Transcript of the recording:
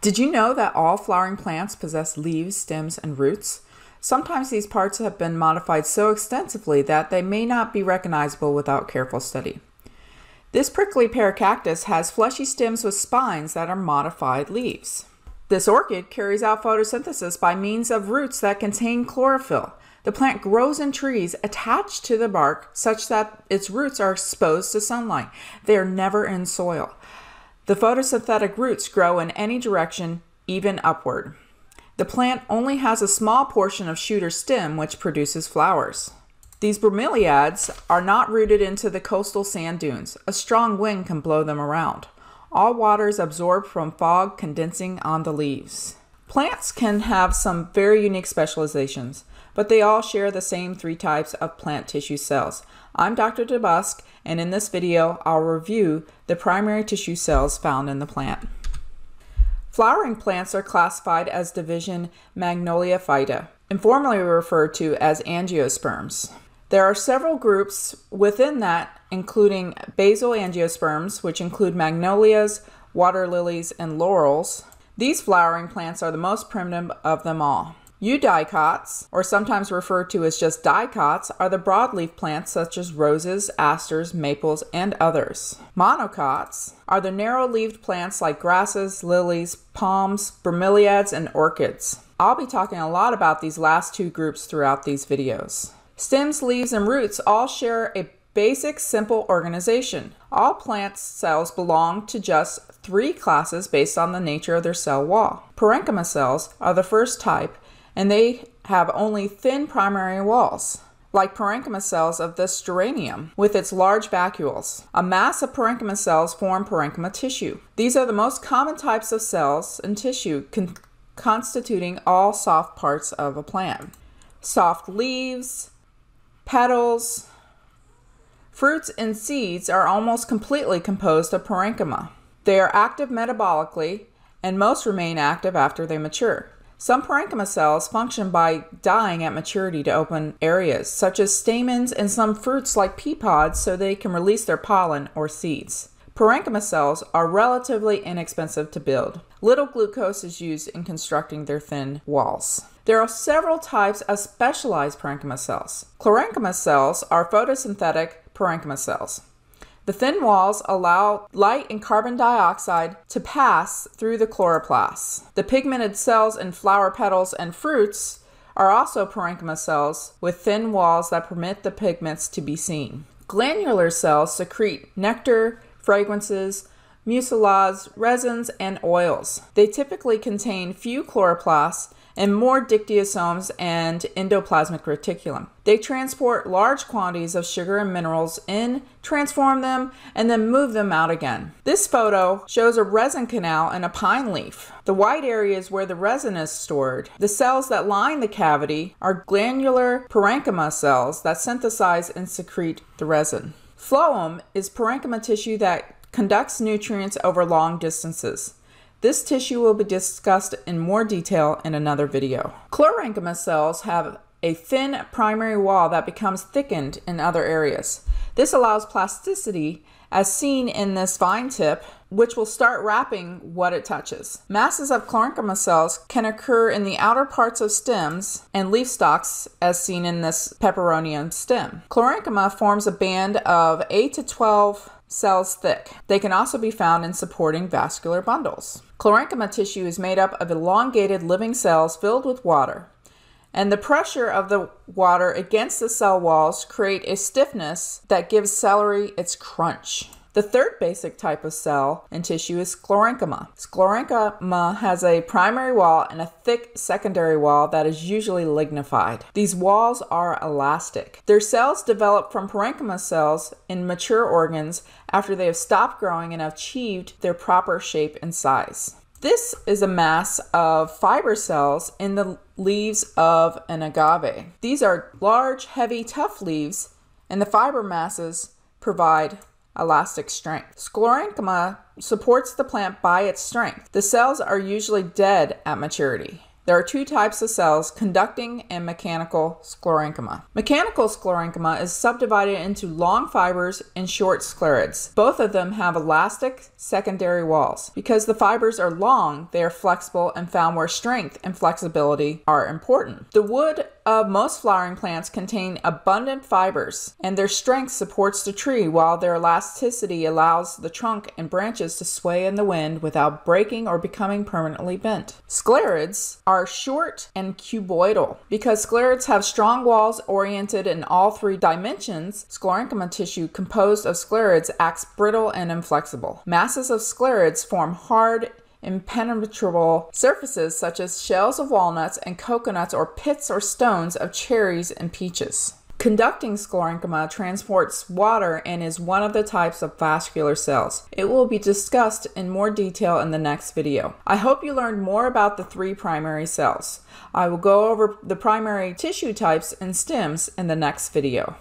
Did you know that all flowering plants possess leaves, stems, and roots? Sometimes these parts have been modified so extensively that they may not be recognizable without careful study. This prickly pear cactus has fleshy stems with spines that are modified leaves. This orchid carries out photosynthesis by means of roots that contain chlorophyll. The plant grows in trees attached to the bark such that its roots are exposed to sunlight. They are never in soil. The photosynthetic roots grow in any direction, even upward. The plant only has a small portion of shoot or stem which produces flowers. These bromeliads are not rooted into the coastal sand dunes. A strong wind can blow them around. All water is absorbed from fog condensing on the leaves. Plants can have some very unique specializations, but they all share the same 3 types of plant tissue cells. I'm Dr. DeBusk, and in this video, I'll review the primary tissue cells found in the plant. Flowering plants are classified as division Magnoliophyta, informally referred to as angiosperms. There are several groups within that, including basal angiosperms, which include magnolias, water lilies, and laurels. These flowering plants are the most primitive of them all. Eudicots, or sometimes referred to as just dicots, are the broadleaf plants such as roses, asters, maples, and others. Monocots are the narrow-leaved plants like grasses, lilies, palms, bromeliads, and orchids. I'll be talking a lot about these last 2 groups throughout these videos. Stems, leaves, and roots all share a basic, simple organization. All plant cells belong to just 3 classes based on the nature of their cell wall. Parenchyma cells are the first type, and they have only thin primary walls, like parenchyma cells of the geranium with its large vacuoles. A mass of parenchyma cells form parenchyma tissue. These are the most common types of cells and tissue constituting all soft parts of a plant. Soft leaves, petals, fruits, and seeds are almost completely composed of parenchyma. They are active metabolically, and most remain active after they mature. Some parenchyma cells function by dying at maturity to open areas, such as stamens and some fruits like pea pods, so they can release their pollen or seeds. Parenchyma cells are relatively inexpensive to build. Little glucose is used in constructing their thin walls. There are several types of specialized parenchyma cells. Sclerenchyma cells are photosynthetic parenchyma cells. The thin walls allow light and carbon dioxide to pass through the chloroplasts. The pigmented cells in flower petals and fruits are also parenchyma cells with thin walls that permit the pigments to be seen. Glandular cells secrete nectar, fragrances, mucilages, resins, and oils. They typically contain few chloroplasts and more dictyosomes and endoplasmic reticulum. They transport large quantities of sugar and minerals in, transform them, and then move them out again. This photo shows a resin canal in a pine leaf. The white area is where the resin is stored. The cells that line the cavity are glandular parenchyma cells that synthesize and secrete the resin. Phloem is parenchyma tissue that conducts nutrients over long distances. This tissue will be discussed in more detail in another video. Chlorine cells have a thin primary wall that becomes thickened in other areas. This allows plasticity, as seen in this vine tip, which will start wrapping what it touches. Masses of chlorine cells can occur in the outer parts of stems and leaf stalks, as seen in this peperonium stem. Chlorine forms a band of 8 to 12 cells thick. They can also be found in supporting vascular bundles. Chlorine tissue is made up of elongated living cells filled with water, and the pressure of the water against the cell walls create a stiffness that gives celery its crunch. The third basic type of cell and tissue is sclerenchyma. Sclerenchyma has a primary wall and a thick secondary wall that is usually lignified. These walls are elastic. Their cells develop from parenchyma cells in mature organs after they have stopped growing and have achieved their proper shape and size. This is a mass of fiber cells in the leaves of an agave. These are large, heavy, tough leaves, and the fiber masses provide elastic strength. Sclerenchyma supports the plant by its strength. The cells are usually dead at maturity. There are two types of cells, conducting and mechanical sclerenchyma. Mechanical sclerenchyma is subdivided into long fibers and short sclerids. Both of them have elastic secondary walls. Because the fibers are long, they are flexible and found where strength and flexibility are important. The wood of most flowering plants contain abundant fibers, and their strength supports the tree while their elasticity allows the trunk and branches to sway in the wind without breaking or becoming permanently bent. Sclerids are short and cuboidal. Because sclerids have strong walls oriented in all three dimensions, sclerenchyma tissue composed of sclerids acts brittle and inflexible. Masses of sclerids form hard, impenetrable surfaces such as shells of walnuts and coconuts or pits or stones of cherries and peaches. Conducting sclerenchyma transports water and is one of the types of vascular cells. It will be discussed in more detail in the next video. I hope you learned more about the three primary cells. I will go over the primary tissue types and stems in the next video.